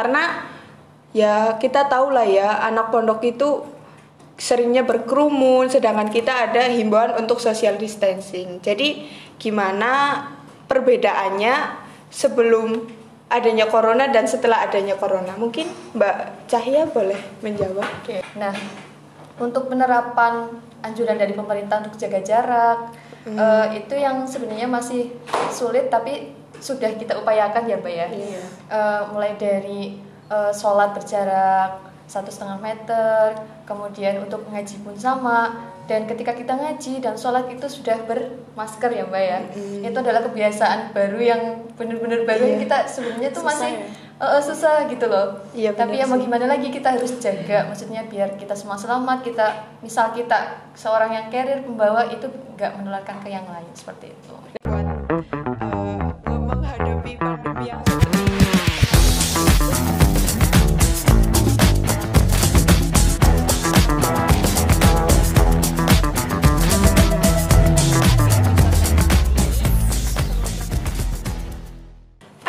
Karena ya kita tahu lah ya, anak pondok itu seringnya berkerumun, sedangkan kita ada himbauan untuk social distancing. Jadi gimana perbedaannya sebelum adanya corona dan setelah adanya corona? Mungkin Mbak Cahya boleh menjawab. Oke. Nah, untuk penerapan anjuran dari pemerintah untuk jaga jarak, itu yang sebenarnya masih sulit tapi sudah kita upayakan ya Mbak ya. Iya. Mulai dari sholat berjarak 1,5 meter, kemudian untuk ngaji pun sama, dan ketika kita ngaji dan sholat itu sudah bermasker ya Mbak ya. Itu adalah kebiasaan baru yang benar-benar baru yang kita sebelumnya tuh Susah masih susah gitu loh. Iya, tapi ya benar mau sih. gimana lagi, kita harus jaga, maksudnya biar kita semua selamat. Misal kita seorang yang carrier pembawa itu nggak menularkan ke yang lain seperti itu. Buat menghadapi pandemi yang seperti ini.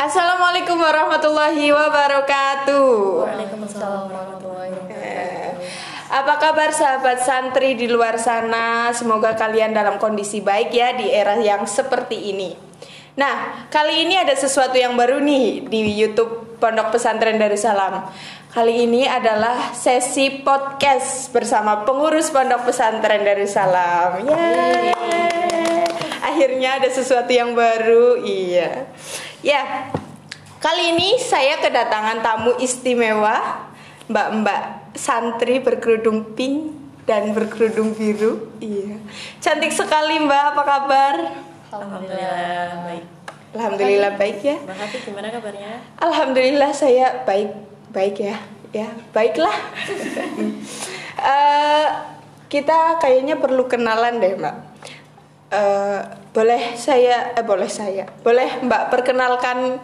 Assalamualaikum warahmatullahi wabarakatuh. Waalaikumsalam warahmatullahi wabarakatuh. Apa kabar sahabat santri di luar sana? Semoga kalian dalam kondisi baik ya di era yang seperti ini. Nah, kali ini ada sesuatu yang baru nih di YouTube Pondok Pesantren Darussalam. Kali ini adalah sesi podcast bersama pengurus Pondok Pesantren Darussalam. Yeay. Akhirnya ada sesuatu yang baru. Iya. Ya. Kali ini saya kedatangan tamu istimewa, mbak-mbak santri berkerudung pink dan berkerudung biru. Iya. Cantik sekali Mbak, apa kabar? Alhamdulillah baik. Alhamdulillah baik ya. Mbak Hati gimana kabarnya? Alhamdulillah saya baik ya. Ya, baiklah. Kita kayaknya perlu kenalan deh, Mbak. Boleh Mbak perkenalkan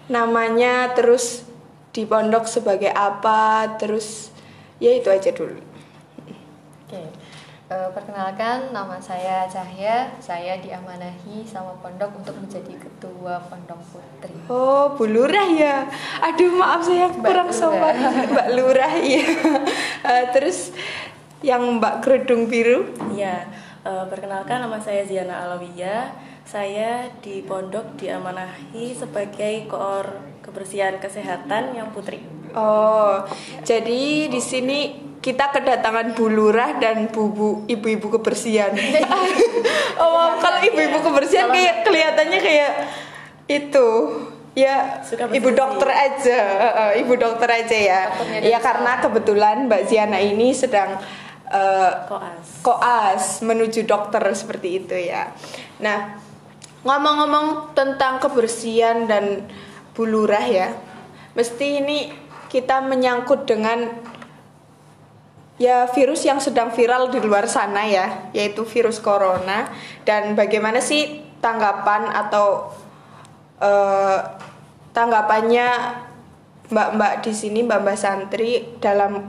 namanya, terus di pondok sebagai apa, terus ya itu aja dulu. Oke. Perkenalkan, nama saya Cahya. Saya diamanahi sama pondok untuk menjadi ketua pondok putri. Oh, Bu Lurah ya. Aduh, maaf saya kurang sopan. Mbak Lurah ya. Terus yang Mbak kerudung biru? Iya, perkenalkan nama saya Ziana Alawiyah. Saya di pondok diamanahi sebagai koor kebersihan kesehatan yang putri. Oh, jadi di sini kita kedatangan Bu Lurah dan ibu-ibu kebersihan. Oh, kalau ibu-ibu kebersihan kayak kelihatannya kayak itu. Ya, Suka ibu bersih. dokter aja. Ibu dokter aja ya. Ya karena kebetulan Mbak Ziana ini sedang koas menuju dokter seperti itu ya. Nah, ngomong-ngomong tentang kebersihan dan Bu Lurah ya, mesti ini kita menyangkut dengan ya virus yang sedang viral di luar sana ya, yaitu virus corona. Dan bagaimana sih tanggapan atau tanggapannya mbak-mbak di sini, mbak-mbak santri dalam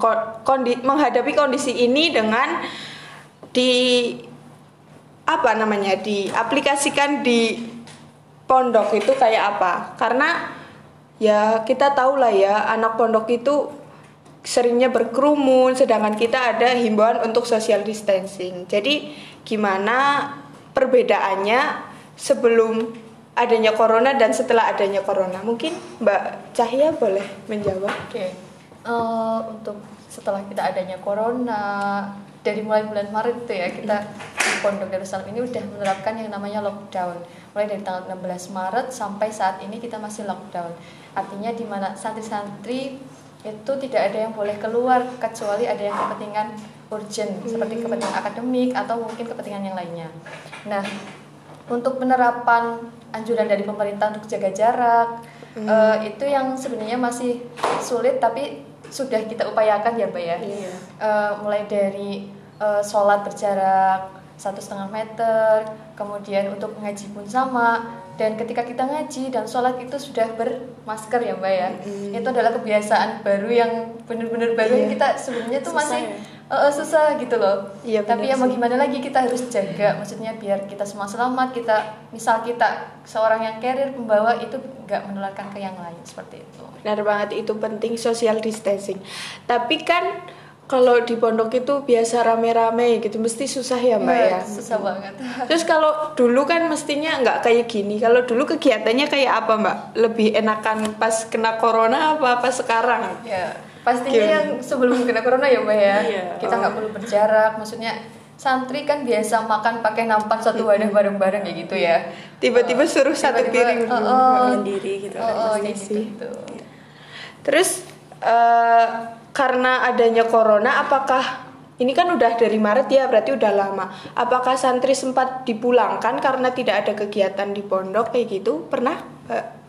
menghadapi kondisi ini dengan diaplikasikan di pondok itu kayak apa? Karena ya kita tahu lah ya, anak pondok itu seringnya berkerumun, sedangkan kita ada himbauan untuk social distancing. Jadi gimana perbedaannya sebelum adanya corona dan setelah adanya corona? Mungkin Mbak Cahya boleh menjawab. Oke. Untuk setelah kita adanya corona, dari mulai bulan Maret itu ya, kita di Pondok Darussalam ini udah menerapkan yang namanya lockdown. Mulai dari tanggal 16 Maret sampai saat ini kita masih lockdown. Artinya di mana santri-santri itu tidak ada yang boleh keluar kecuali ada yang kepentingan urgent seperti kepentingan akademik atau mungkin kepentingan yang lainnya. Nah, untuk penerapan anjuran dari pemerintah untuk jaga jarak, itu yang sebenarnya masih sulit tapi sudah kita upayakan ya Mbak ya. Iya. Mulai dari sholat berjarak 1,5 meter, kemudian untuk ngaji pun sama, dan ketika kita ngaji dan sholat itu sudah bermasker ya Mbak ya. Itu adalah kebiasaan baru yang benar-benar baru yang kita sebelumnya tuh Susah masih ya? susah gitu loh. Iya, Tapi benar ya mau sih. gimana lagi, kita harus jaga, maksudnya biar kita semua selamat. Misal kita seorang yang carrier pembawa itu nggak menularkan ke yang lain, seperti itu. Benar banget, itu penting social distancing. Tapi kan kalau di pondok itu biasa rame-rame gitu, mesti susah ya Mbak ya. Susah banget. Terus kalau dulu kan mestinya nggak kayak gini. Kalau dulu kegiatannya kayak apa Mbak? Lebih enakan pas kena corona apa pas sekarang? Ya, pastinya Gimana? yang sebelum kena corona ya Mbak ya. Iya. Kita nggak perlu berjarak, maksudnya santri kan biasa makan pakai nampan satu wadah bareng-bareng kayak gitu ya. Tiba-tiba suruh satu piring dulu. Mandiri gitu kan. Kayak sih. gitu. Terus karena adanya corona, apakah ini kan udah dari Maret ya, berarti udah lama. Apakah santri sempat dipulangkan karena tidak ada kegiatan di pondok kayak gitu? Pernah,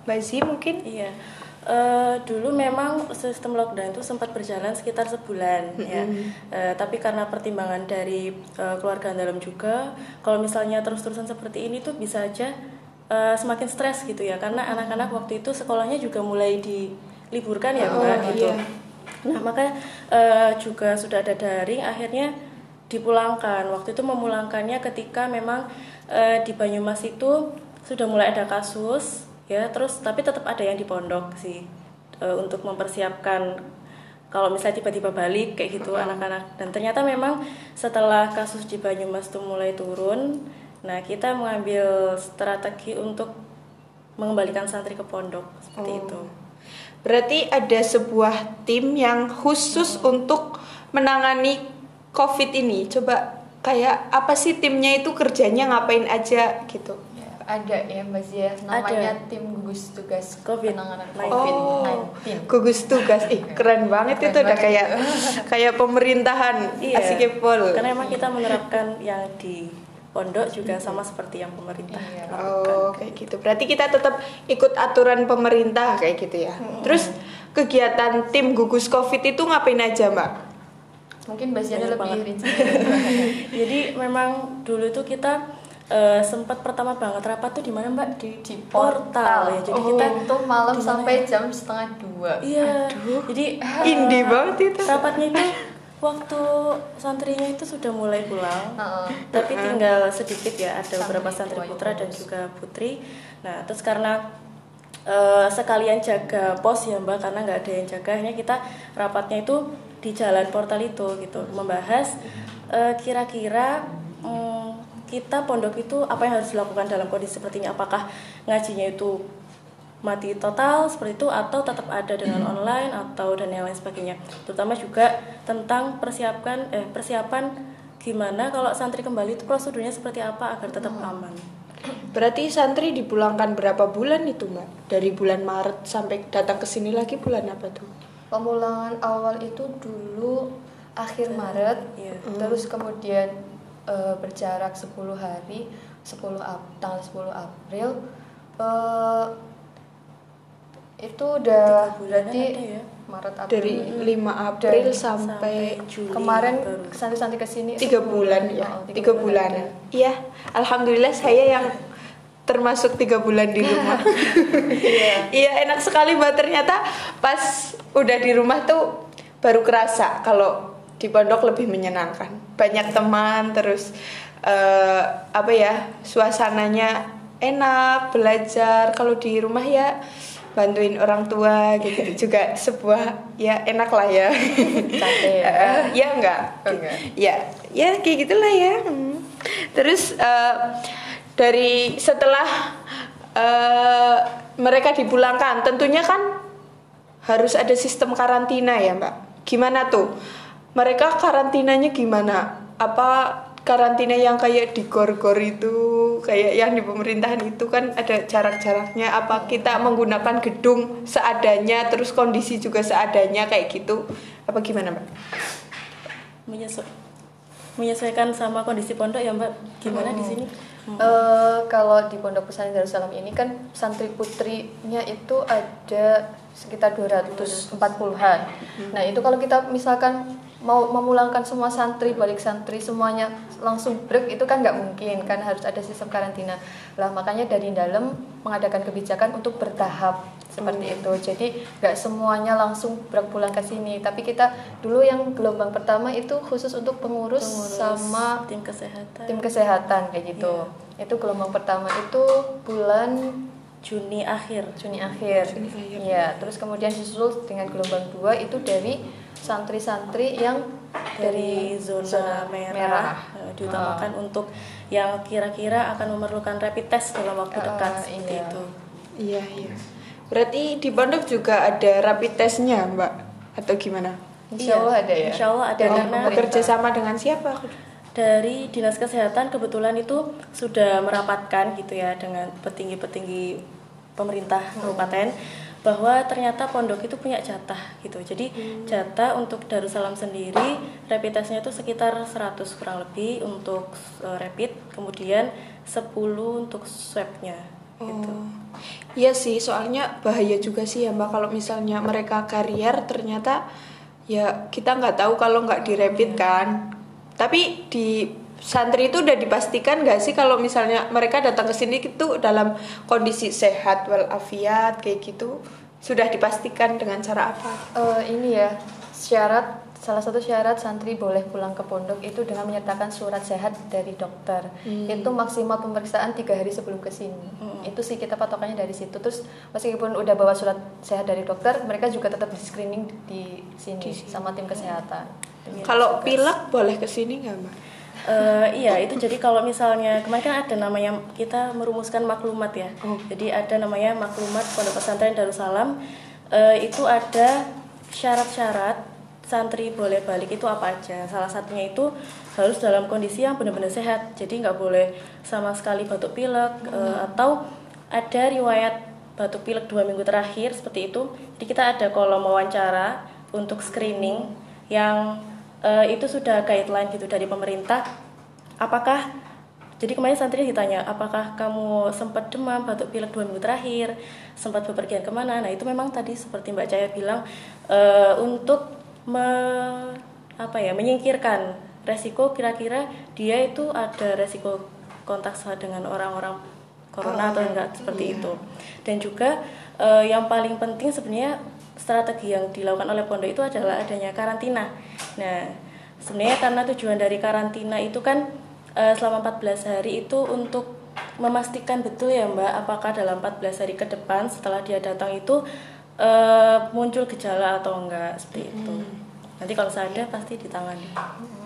Mbak Zi mungkin? Iya. Dulu memang sistem lockdown itu sempat berjalan sekitar sebulan ya. Tapi karena pertimbangan dari keluarga dalam juga, kalau misalnya terus-terusan seperti ini tuh bisa aja semakin stres gitu ya, karena anak-anak waktu itu sekolahnya juga mulai diliburkan ya Mbak gitu. Iya. Nah makanya juga sudah ada daring, akhirnya dipulangkan. Waktu itu memulangkannya ketika memang di Banyumas itu sudah mulai ada kasus ya, terus tapi tetap ada yang di pondok sih untuk mempersiapkan kalau misalnya tiba-tiba balik kayak gitu anak-anak. Dan ternyata memang setelah kasus di Banyumas itu mulai turun, nah kita mengambil strategi untuk mengembalikan santri ke pondok seperti itu. Berarti ada sebuah tim yang khusus untuk menangani COVID ini. Coba kayak apa sih timnya itu, kerjanya ngapain aja gitu? Ya, ada ya Mbak Zia, namanya tim gugus tugas COVID. penanganan Oh, COVID-19. gugus tugas, keren banget. Keren itu udah banget kayak pemerintahan. Iya. Asik pol. Karena emang kita menerapkan yang di pondok juga sama seperti yang pemerintah Iya. lakukan. Oh, kayak gitu. Berarti kita tetap ikut aturan pemerintah kayak gitu ya. Terus kegiatan tim gugus COVID itu ngapain aja, Mbak? Mungkin Mbak Zia Banyak lebih banget. rinci. Jadi memang dulu itu kita sempat pertama banget rapat tuh di mana Mbak, di portal ya. Jadi kita itu malam di mana sampai ya? jam 1:30. Iya. Jadi Indie banget itu. rapatnya itu waktu santrinya itu sudah mulai pulang. Heeh. Tapi tinggal sedikit ya, ada Santri beberapa santri tua putra itu. dan juga putri. Nah terus karena sekalian jaga pos ya Mbak, karena nggak ada yang jaga, akhirnya kita rapatnya itu di jalan portal itu gitu, membahas kira-kira kita pondok itu apa yang harus dilakukan dalam kondisi seperti ini, apakah ngajinya itu mati total seperti itu atau tetap ada dengan online atau dan yang lain sebagainya. Terutama juga tentang persiapan gimana kalau santri kembali itu prosedurnya seperti apa agar tetap aman. Berarti santri dipulangkan berapa bulan itu, Mbak? Dari bulan Maret sampai datang ke sini lagi bulan apa tuh? Pemulangan awal itu dulu akhir Maret, Iya. terus kemudian berjarak 10 hari, tanggal 10 April. Itu udah 3 bulanan berarti ada ya? Maret April. Dari 5 April Dari sampai Juli Kemarin baru. santri-santri kesini 3 bulan ya. 3 bulan. bulan. Iya, alhamdulillah saya yang termasuk 3 bulan di rumah. Iya, enak sekali Mbak. Ternyata pas udah di rumah tuh baru kerasa kalau di pondok lebih menyenangkan. Banyak teman, terus suasananya enak, belajar. Kalau di rumah ya bantuin orang tua gitu juga sebuah ya enak lah ya. Capek ya. Ya enggak. Enggak. Ya kayak gitulah ya. Terus dari setelah mereka dipulangkan, tentunya kan harus ada sistem karantina ya Mbak. Gimana tuh? Mereka karantinanya gimana? Apa karantina yang kayak di gor-gor itu, kayak yang di pemerintahan itu kan ada jarak-jaraknya? Apa kita menggunakan gedung seadanya, terus kondisi juga seadanya kayak gitu? Apa gimana Mbak? Menyesuaikan sama kondisi pondok ya Mbak. Gimana di sini? Kalau di Pondok Pesantren Darussalam ini kan santri putrinya itu ada sekitar 240-an. Nah, itu kalau kita misalkan mau memulangkan semua santri, balik santri semuanya langsung break itu kan nggak mungkin, kan harus ada sistem karantina lah. Makanya dari dalam mengadakan kebijakan untuk bertahap seperti itu. Jadi nggak semuanya langsung pulang ke sini, tapi kita dulu yang gelombang pertama itu khusus untuk pengurus sama tim kesehatan. Tim kesehatan kayak gitu. Itu gelombang pertama itu bulan Juni akhir. Ya, terus kemudian disusul dengan gelombang 2 itu dari santri-santri yang dari zona merah. Diutamakan untuk yang kira-kira akan memerlukan rapid test dalam waktu dekat seperti itu. Iya. Berarti di pondok juga ada rapid testnya, Mbak? Atau gimana? Insya Allah ada ya. Insya Allah ada. Karena bekerja sama dengan siapa? Dari Dinas Kesehatan kebetulan itu sudah merapatkan gitu ya dengan petinggi-petinggi pemerintah kabupaten bahwa ternyata pondok itu punya jatah gitu. Jadi jatah untuk Darussalam sendiri rapid testnya itu sekitar 100 kurang lebih untuk rapid, kemudian 10 untuk swabnya gitu. Iya sih, soalnya bahaya juga sih ya Mbak kalau misalnya mereka karier ternyata ya kita nggak tahu kalau nggak di rapid kan. Tapi di santri itu udah dipastikan nggak sih kalau misalnya mereka datang ke sini itu dalam kondisi sehat walafiat kayak gitu, sudah dipastikan dengan cara apa? Ini ya salah satu syarat santri boleh pulang ke pondok itu dengan menyertakan surat sehat dari dokter. Itu maksimal pemeriksaan 3 hari sebelum ke sini. Itu sih kita patokannya dari situ. Terus meskipun udah bawa surat sehat dari dokter, mereka juga tetap di screening di sini sama tim kesehatan. Kalau pilek boleh ke sini nggak Mbak? Iya, itu jadi kalau misalnya kemarin kan ada namanya kita merumuskan maklumat ya. Jadi ada namanya maklumat Pondok Pesantren Darussalam. Itu ada syarat-syarat santri boleh balik itu apa aja. Salah satunya itu harus dalam kondisi yang benar-benar sehat. Jadi nggak boleh sama sekali batuk pilek atau ada riwayat batuk pilek 2 minggu terakhir seperti itu. Jadi kita ada kolom wawancara untuk screening yang itu sudah guideline gitu dari pemerintah. Apakah jadi kemarin santri ditanya apakah kamu sempat demam batuk pilek 2 minggu terakhir, sempat bepergian kemana. Nah itu memang tadi seperti Mbak Cahaya bilang untuk menyingkirkan resiko kira-kira dia itu ada resiko kontak dengan orang-orang corona atau enggak seperti itu. Dan juga yang paling penting sebenarnya strategi yang dilakukan oleh pondok itu adalah adanya karantina. Nah, sebenarnya karena tujuan dari karantina itu kan selama 14 hari itu untuk memastikan betul ya Mbak, apakah dalam 14 hari ke depan setelah dia datang itu muncul gejala atau enggak seperti itu. Nanti kalau sadar pasti ditangani.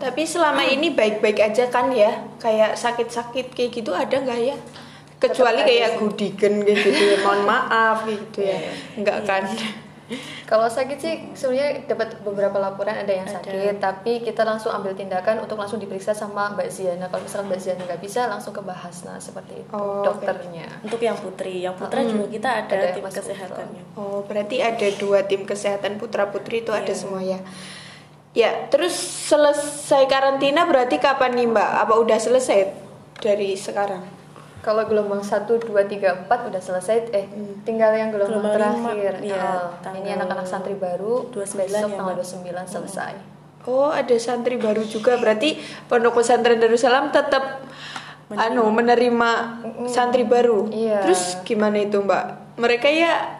Tapi selama ini baik-baik aja kan ya? Kayak sakit-sakit kayak gitu ada nggak ya? Kecuali kayak gudigen kayak gitu ya, mohon maaf gitu ya. Enggak kan? Kalau sakit sih sebenarnya dapat beberapa laporan ada yang sakit, tapi kita langsung ambil tindakan untuk langsung diperiksa sama Mbak Ziana. Kalau misalkan Mbak Ziana nggak bisa, langsung ke Bahasna seperti itu dokternya. Untuk yang putri, yang putra juga kita ada tim kesehatannya. Oh, berarti ada 2 tim kesehatan putra putri itu ada semua ya. Ya, terus selesai karantina berarti kapan nih Mbak? Apa udah selesai dari sekarang? Kalau gelombang 1, 2, 3, 4 udah selesai, tinggal yang gelombang terakhir. Ini anak-anak santri baru, besok tanggal 29 selesai. Oh, ada santri baru juga. Berarti Pondok Pesantren Darussalam tetap menerima santri baru. Iya. Terus gimana itu, Mbak? Mereka ya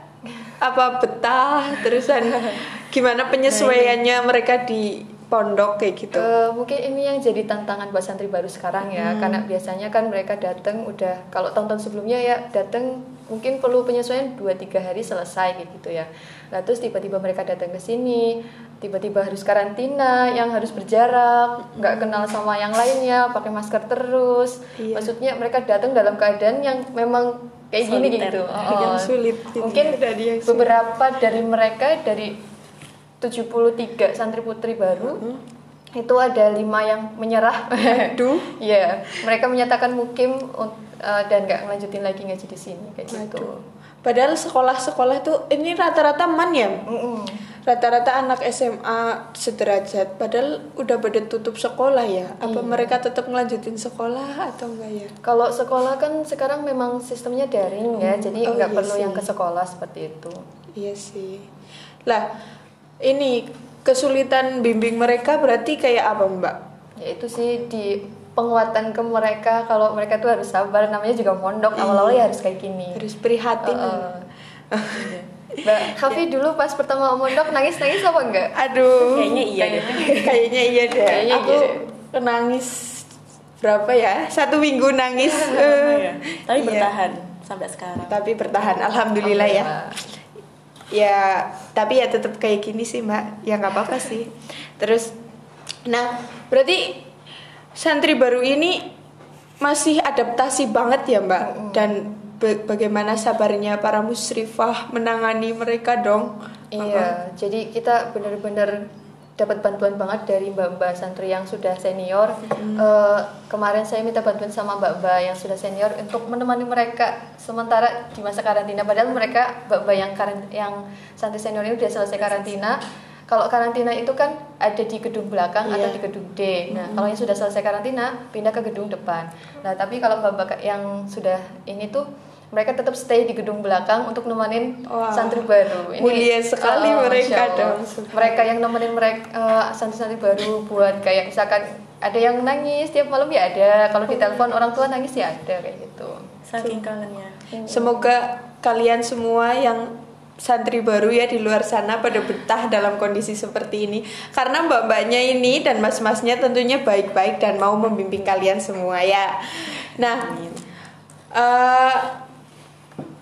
apa betah terusan gimana penyesuaiannya mereka di pondok kayak gitu? Mungkin ini yang jadi tantangan buat santri baru sekarang ya, karena biasanya kan mereka datang udah, kalau tahun-tahun sebelumnya ya datang mungkin perlu penyesuaian 2-3 hari selesai kayak gitu ya. Nah terus tiba-tiba mereka datang ke sini, tiba-tiba harus karantina, yang harus berjarak, nggak kenal sama yang lainnya, pakai masker terus. Maksudnya mereka datang dalam keadaan yang memang kayak gini gitu. Yang sulit. Mungkin beberapa dari mereka dari 73 santri putri baru itu ada 5 yang menyerah. Aduh. Ya, mereka menyatakan mukim dan nggak ngelanjutin lagi ngaji di sini kayak gitu. Padahal sekolah-sekolah tuh ini rata-rata man ya. Rata-rata anak SMA sederajat. Padahal udah pada tutup sekolah ya. Apa mereka tetap ngelanjutin sekolah atau enggak ya? Kalau sekolah kan sekarang memang sistemnya daring ya, jadi nggak perlu yang ke sekolah seperti itu. Iya sih. Lah, ini kesulitan bimbing mereka berarti kayak apa Mbak? Ya itu sih di penguatan ke mereka, kalau mereka tuh harus sabar, namanya juga mondok, awal-awal ya harus kayak gini. Harus prihatin. Mbak Hafi dulu pas pertama mondok nangis-nangis apa enggak? Aduh, Kayaknya iya deh. kayaknya iya deh. Kayaknya Aku iya nangis berapa ya? 1 minggu nangis. Iya. Tapi Iya. bertahan sampai sekarang. Tapi bertahan, alhamdulillah ya. Ya, tapi ya tetap kayak gini sih Mbak. Ya nggak apa-apa sih. Terus, nah berarti santri baru ini masih adaptasi banget ya Mbak. Dan bagaimana sabarnya para musyrifah menangani mereka dong? Iya, jadi kita benar-benar dapat bantuan banget dari mbak-mbak santri yang sudah senior. Kemarin saya minta bantuan sama mbak-mbak yang sudah senior untuk menemani mereka sementara di masa karantina. Padahal mereka mbak-mbak yang santri senior ini sudah selesai karantina. Kalau karantina itu kan ada di gedung belakang atau di gedung D. Nah, kalau yang sudah selesai karantina pindah ke gedung depan. Nah, tapi kalau mbak-mbak yang sudah ini tuh mereka tetap stay di gedung belakang untuk nemenin santri baru. Ini mulia sekali mereka Masya dong. Allah. Mereka yang nemenin mereka santri-santri baru buat kayak misalkan ada yang nangis tiap malam ya ada. Kalau ditelepon orang tua nangis ya ada kayak gitu. Saking kangennya. Semoga kalian semua yang santri baru ya di luar sana pada betah dalam kondisi seperti ini, karena mbak-mbaknya ini dan mas-masnya tentunya baik-baik dan mau membimbing kalian semua ya. Nah,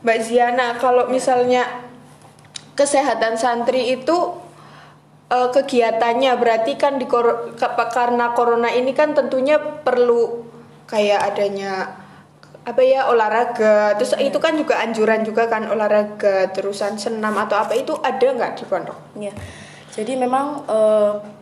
Mbak Ziana, kalau misalnya kesehatan santri itu kegiatannya berarti kan karena corona ini kan tentunya perlu kayak adanya apa ya, olahraga, terus itu kan juga anjuran juga kan olahraga, terusan senam atau apa itu ada nggak di pondok? Ya, jadi memang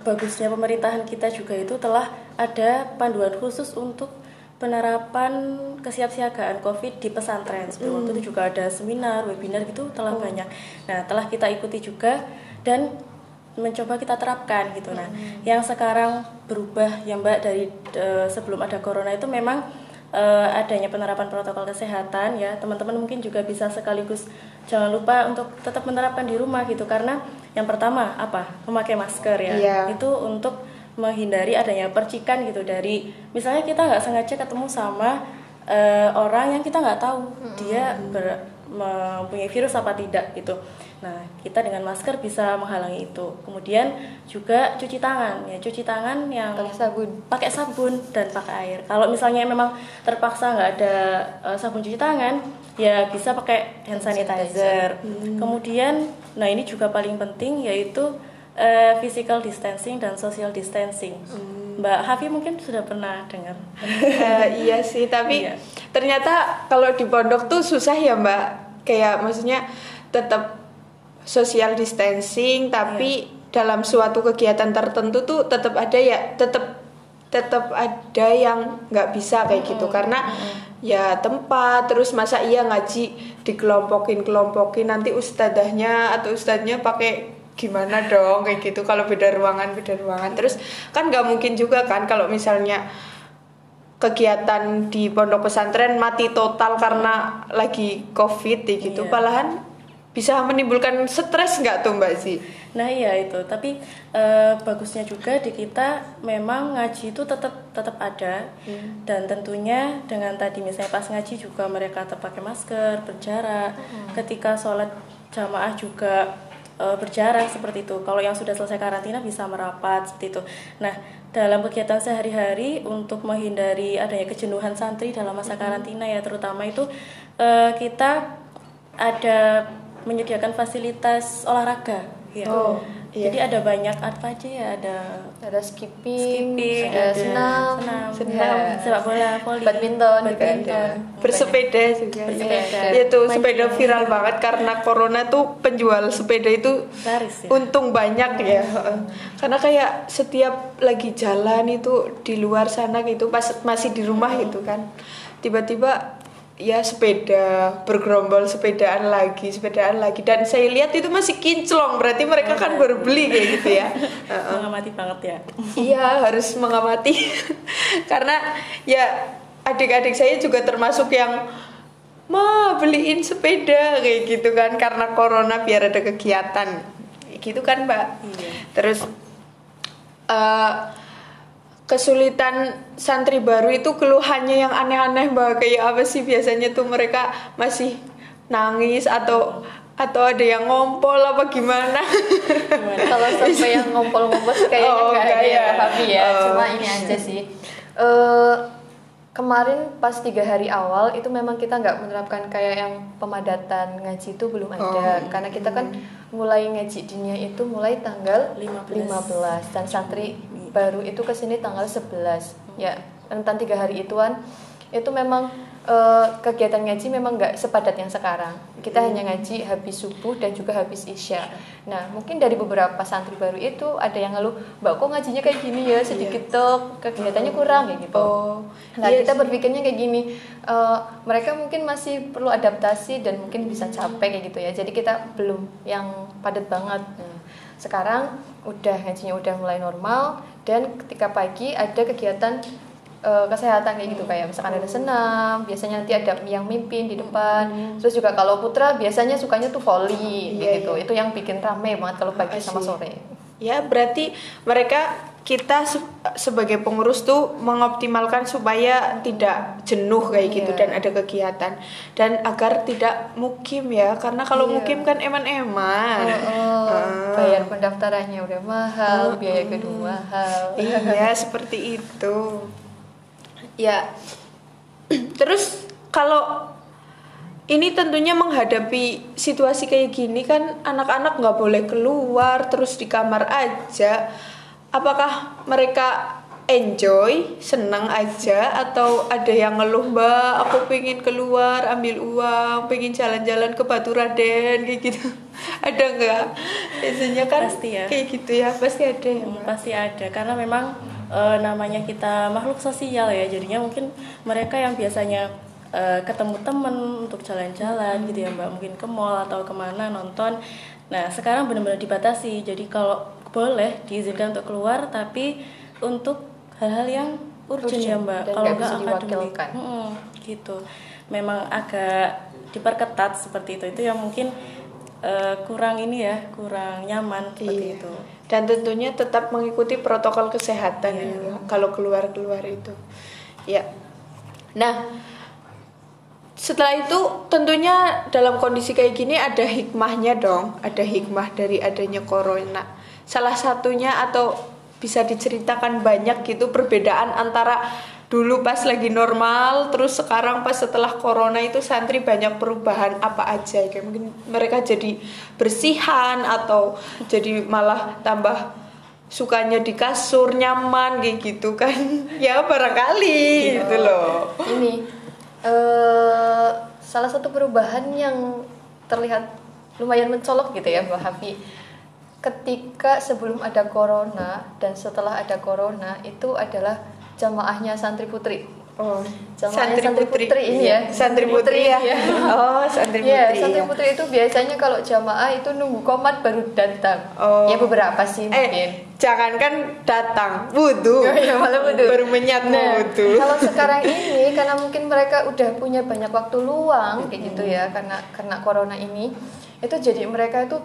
bagusnya pemerintahan kita juga itu telah ada panduan khusus untuk penerapan kesiapsiagaan COVID di pesantren. Sebelum waktu itu juga ada seminar, webinar gitu telah banyak. Nah, telah kita ikuti juga dan mencoba kita terapkan gitu. Nah, yang sekarang berubah ya Mbak dari sebelum ada corona itu memang adanya penerapan protokol kesehatan ya. Teman-teman mungkin juga bisa sekaligus jangan lupa untuk tetap menerapkan di rumah gitu, karena yang pertama apa? Memakai masker ya. Iya. Itu untuk menghindari adanya percikan gitu dari misalnya kita nggak sengaja ketemu sama orang yang kita nggak tahu dia mempunyai virus apa tidak gitu. Nah, kita dengan masker bisa menghalangi itu. Kemudian juga cuci tangan ya, cuci tangan yang pakai sabun dan pakai air. Kalau misalnya memang terpaksa nggak ada sabun cuci tangan, ya bisa pakai hand sanitizer. Kemudian, nah ini juga paling penting yaitu physical distancing dan social distancing. Mbak Hafi mungkin sudah pernah dengar. Iya sih, tapi Iya. ternyata kalau di pondok tuh susah ya Mbak. Kayak maksudnya tetap social distancing, tapi dalam suatu kegiatan tertentu tuh tetap ada ya, tetap ada yang nggak bisa kayak gitu karena ya tempat, terus masa iya ngaji dikelompokin nanti ustadzahnya atau ustadznya pakai gimana dong kayak gitu kalau beda ruangan terus kan nggak mungkin juga kan kalau misalnya kegiatan di pondok pesantren mati total karena lagi COVID gitu. Malahan bisa menimbulkan stres nggak tuh Mbak Zi? Nah iya itu, tapi bagusnya juga di kita memang ngaji itu tetap ada dan tentunya dengan tadi misalnya pas ngaji juga mereka tetap pakai masker, berjarak, ketika sholat jamaah juga berjarak seperti itu. Kalau yang sudah selesai karantina bisa merapat seperti itu. Nah, dalam kegiatan sehari-hari untuk menghindari adanya kejenuhan santri dalam masa karantina ya terutama itu kita ada menyediakan fasilitas olahraga ya. Iya. Jadi ada banyak apa aja ya, Ada skipping, ada senam, sepak bola, voli, badminton. Bersepeda juga. Bersepeda. Ya tuh sepeda viral banget karena corona tuh penjual sepeda itu laris ya. untung banyak ya. Karena kayak setiap lagi jalan itu di luar sana gitu pas masih di rumah gitu kan. Tiba-tiba ya sepeda bergerombol sepedaan lagi dan saya lihat itu masih kinclong, berarti mereka kan baru beli kayak gitu ya. Mengamati banget ya. Iya, harus mengamati karena ya adik-adik saya juga termasuk yang beliin sepeda kayak gitu kan karena corona biar ada kegiatan gitu kan Mbak. Iya. Terus kesulitan santri baru itu keluhannya yang aneh-aneh Mbak, kayak apa sih biasanya tuh mereka masih nangis atau ada yang ngompol apa gimana? Kalau sampai yang ngompol-ngompol sih kayaknya nggak ada ya Fabi ya. Cuma ini aja sih. Kemarin pas 3 hari awal itu memang kita nggak menerapkan kayak yang pemadatan ngaji itu belum ada. Karena kita kan mulai ngaji dinia itu mulai tanggal 15 dan santri baru itu kesini tanggal 11 ya, rentan 3 hari ituan. Itu memang kegiatan ngaji memang nggak sepadat yang sekarang. Kita hanya ngaji habis subuh dan juga habis isya. Nah mungkin dari beberapa santri baru itu ada yang ngeluh, Mbak kok ngajinya kayak gini ya, sedikit tok, kegiatannya kurang kayak gitu. Nah kita berpikirnya kayak gini, mereka mungkin masih perlu adaptasi dan mungkin bisa capek kayak gitu ya. Jadi kita belum yang padat banget. Nah, sekarang ngajinya udah mulai normal, dan ketika pagi ada kegiatan kesehatan kayak gitu, kayak misalkan ada senam, biasanya nanti ada yang mimpin di depan. Terus juga kalau putra biasanya sukanya tuh volley gitu. Itu yang bikin rame banget kalau pagi sama sore. Ya berarti kita sebagai pengurus tuh mengoptimalkan supaya tidak jenuh kayak gitu dan ada kegiatan, dan agar tidak mukim ya, karena kalau mukim kan eman-eman. Bayar pendaftarannya udah mahal, biaya gedung mahal. Iya seperti itu. Ya, terus kalau ini tentunya menghadapi situasi kayak gini kan anak-anak nggak boleh keluar, terus di kamar aja. Apakah mereka enjoy, senang aja, atau ada yang ngeluh, Mbak, aku pengen keluar, ambil uang, pengen jalan-jalan ke Batu Raden kayak gitu? Ada nggak? Biasanya kan pasti ya. Kayak gitu ya, pasti ada ya, Mbak? Pasti ada, karena memang namanya kita makhluk sosial ya, jadinya mungkin mereka yang biasanya ketemu temen untuk jalan-jalan gitu ya Mbak, mungkin ke mall atau kemana nonton. Nah sekarang benar-benar dibatasi, jadi kalau boleh diizinkan untuk keluar, tapi untuk hal-hal yang urgent ya Mbak, kalau nggak akademik gitu. Memang agak diperketat seperti itu yang mungkin kurang nyaman seperti itu. Dan tentunya tetap mengikuti protokol kesehatan ya, kalau keluar itu. Ya. Nah, setelah itu tentunya dalam kondisi kayak gini ada hikmahnya dong, ada hikmah dari adanya corona. Salah satunya atau bisa diceritakan banyak gitu perbedaan antara dulu pas lagi normal, terus sekarang pas setelah corona itu santri banyak perubahan apa aja, kayak mungkin mereka jadi bersihan atau jadi malah tambah sukanya di kasur, nyaman kayak gitu kan. Ya barangkali gitu loh. Ini salah satu perubahan yang terlihat lumayan mencolok gitu ya Mbak Hafi. Ketika sebelum ada corona dan setelah ada corona itu adalah jamaahnya santri putri. Santri putri ini ya. Santri putri ya. Santri putri. Ya, santri putri itu biasanya kalau jamaah itu nunggu komat baru datang. Ya beberapa sih mungkin. Jangankan datang, wudu. Malah wudu. Baru menyatu wudu. Kalau sekarang ini karena mungkin mereka udah punya banyak waktu luang kayak gitu ya, karena corona ini, itu jadi mereka itu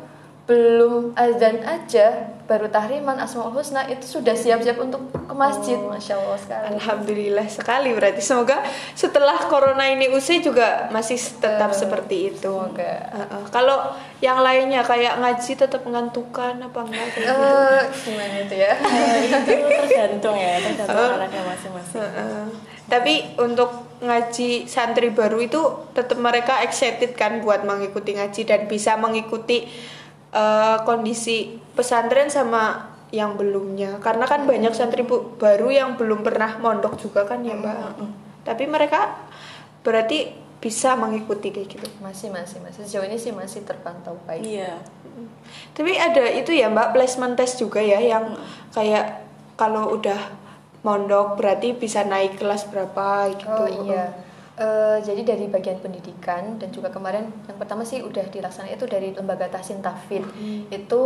belum azan aja baru tahriman Asmaul Husna itu sudah siap-siap untuk ke masjid. Masya Allah sekali. Alhamdulillah sekali, berarti semoga setelah corona ini usai juga masih tetap seperti itu. Kalau yang lainnya kayak ngaji tetap mengantukkan apa enggak? Gimana itu ya? Itu tergantung anaknya masing-masing. Tapi untuk ngaji santri baru itu tetap mereka excited kan buat mengikuti ngaji dan bisa mengikuti kondisi pesantren sama yang belumnya, karena kan banyak santri baru yang belum pernah mondok juga kan ya Mbak. Tapi mereka berarti bisa mengikuti kayak gitu. Masih sejauh ini sih masih terpantau baik. Iya. Tapi ada itu ya Mbak, placement test juga ya, yang kayak kalau udah mondok berarti bisa naik kelas berapa gitu. Jadi dari bagian pendidikan dan juga kemarin yang pertama sih udah dilaksanakan itu dari lembaga tahsin tahfidz itu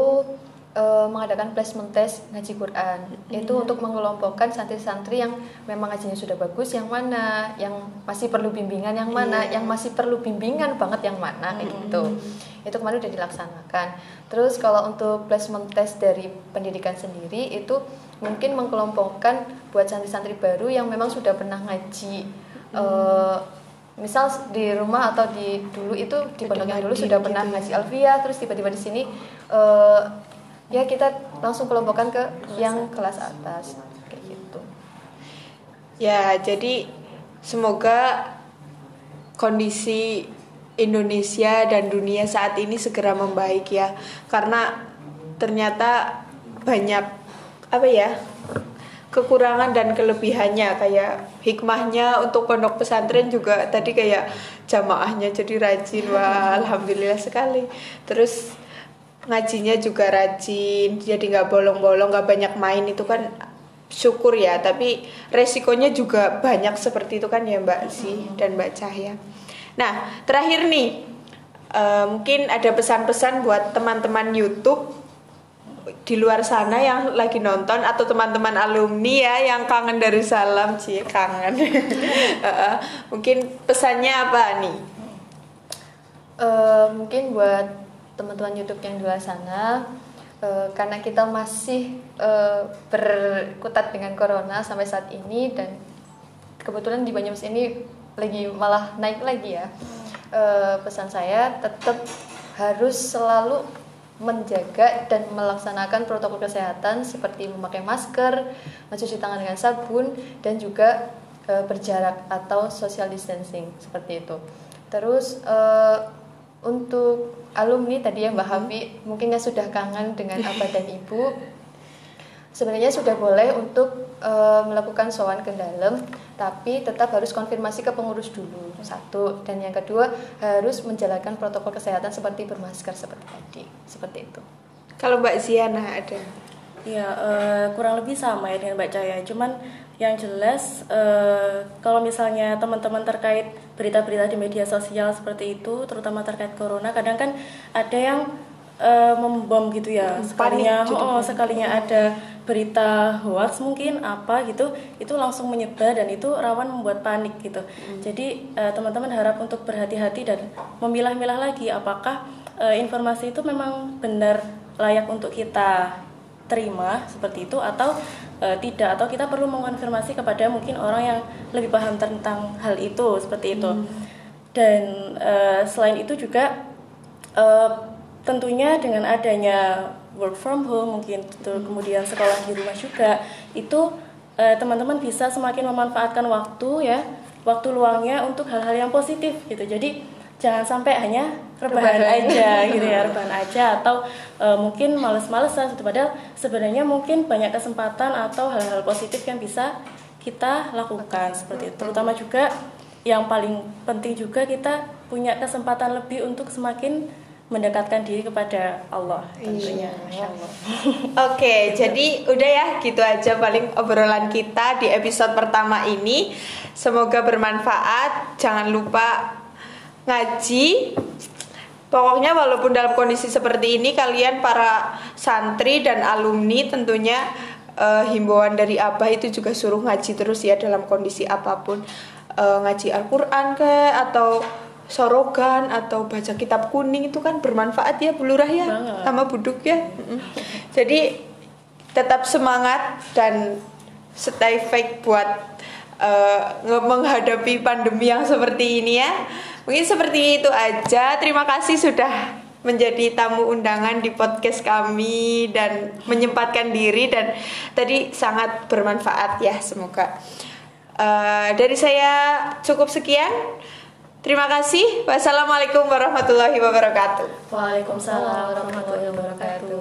mengadakan placement test ngaji Quran. Itu untuk mengelompokkan santri-santri yang memang ngajinya sudah bagus yang mana, yang masih perlu bimbingan yang mana, yang masih perlu bimbingan banget yang mana kayak gitu. itu kemarin udah dilaksanakan. Terus kalau untuk placement test dari pendidikan sendiri itu mungkin mengkelompokkan buat santri-santri baru yang memang sudah pernah ngaji, misal di rumah atau di dulu itu di pondok yang dulu sudah pernah ngaji alfiyah, terus tiba-tiba di sini ya kita langsung kelompokkan ke yang kelas atas kayak gitu. Ya, jadi semoga kondisi Indonesia dan dunia saat ini segera membaik ya, karena ternyata banyak kekurangan dan kelebihannya. Kayak hikmahnya untuk pondok pesantren juga tadi kayak jamaahnya jadi rajin, wah alhamdulillah sekali. Terus ngajinya juga rajin, jadi nggak bolong-bolong, nggak banyak main, itu kan syukur ya. Tapi resikonya juga banyak seperti itu kan ya Mbak Si dan Mbak Cahya. Nah, terakhir nih, mungkin ada pesan-pesan buat teman-teman YouTube di luar sana yang lagi nonton, atau teman-teman alumni ya yang kangen Darussalam, kangen. Mungkin pesannya apa nih? Mungkin buat teman-teman YouTube yang di luar sana, karena kita masih berkutat dengan corona sampai saat ini, dan kebetulan di Banyumas ini lagi malah naik lagi ya. Pesan saya tetap harus selalu menjaga dan melaksanakan protokol kesehatan seperti memakai masker, mencuci tangan dengan sabun, dan juga berjarak atau social distancing seperti itu. Terus untuk alumni tadi ya Mbak Hafi, mungkin ya sudah kangen dengan abah dan ibu. Sebenarnya sudah boleh untuk melakukan sowan ke dalam, tapi tetap harus konfirmasi ke pengurus dulu, satu. Dan yang kedua, harus menjalankan protokol kesehatan seperti bermasker seperti tadi, seperti itu. Kalau Mbak Ziana ada? Ya, kurang lebih sama ya dengan Mbak Cahya. Cuman yang jelas kalau misalnya teman-teman terkait berita-berita di media sosial seperti itu, terutama terkait corona, kadang kan ada yang membom gitu ya, sekalinya ada berita hoax mungkin apa gitu, itu langsung menyebar dan itu rawan membuat panik gitu. Jadi teman-teman harap untuk berhati-hati dan memilah-milah lagi apakah informasi itu memang benar layak untuk kita terima seperti itu atau tidak, atau kita perlu mengonfirmasi kepada mungkin orang yang lebih paham tentang hal itu seperti itu. Dan selain itu juga tentunya dengan adanya work from home mungkin kemudian sekolah di rumah juga, itu teman-teman bisa semakin memanfaatkan waktu luangnya untuk hal-hal yang positif gitu. Jadi jangan sampai hanya rebahan aja gitu ya, rebahan aja atau mungkin males-malesan gitu. Padahal sebenarnya mungkin banyak kesempatan atau hal-hal positif yang bisa kita lakukan seperti itu. Terutama juga yang paling penting juga kita punya kesempatan lebih untuk semakin mendekatkan diri kepada Allah tentunya. Insyaallah. Oke, jadi udah ya gitu aja paling obrolan kita di episode pertama ini. Semoga bermanfaat. Jangan lupa ngaji. Pokoknya walaupun dalam kondisi seperti ini, kalian para santri dan alumni tentunya himbauan dari Abah itu juga suruh ngaji terus ya dalam kondisi apapun. Ngaji Al-Quran atau sorogan atau baca kitab kuning itu kan bermanfaat ya Bu Lurah ya, sama buduk ya. Jadi tetap semangat dan stay fake buat menghadapi pandemi yang seperti ini ya. Mungkin seperti itu aja. Terima kasih sudah menjadi tamu undangan di podcast kami dan menyempatkan diri, dan tadi sangat bermanfaat ya, semoga. Dari saya cukup sekian. Terima kasih. Wassalamualaikum warahmatullahi wabarakatuh. Waalaikumsalam warahmatullahi wabarakatuh.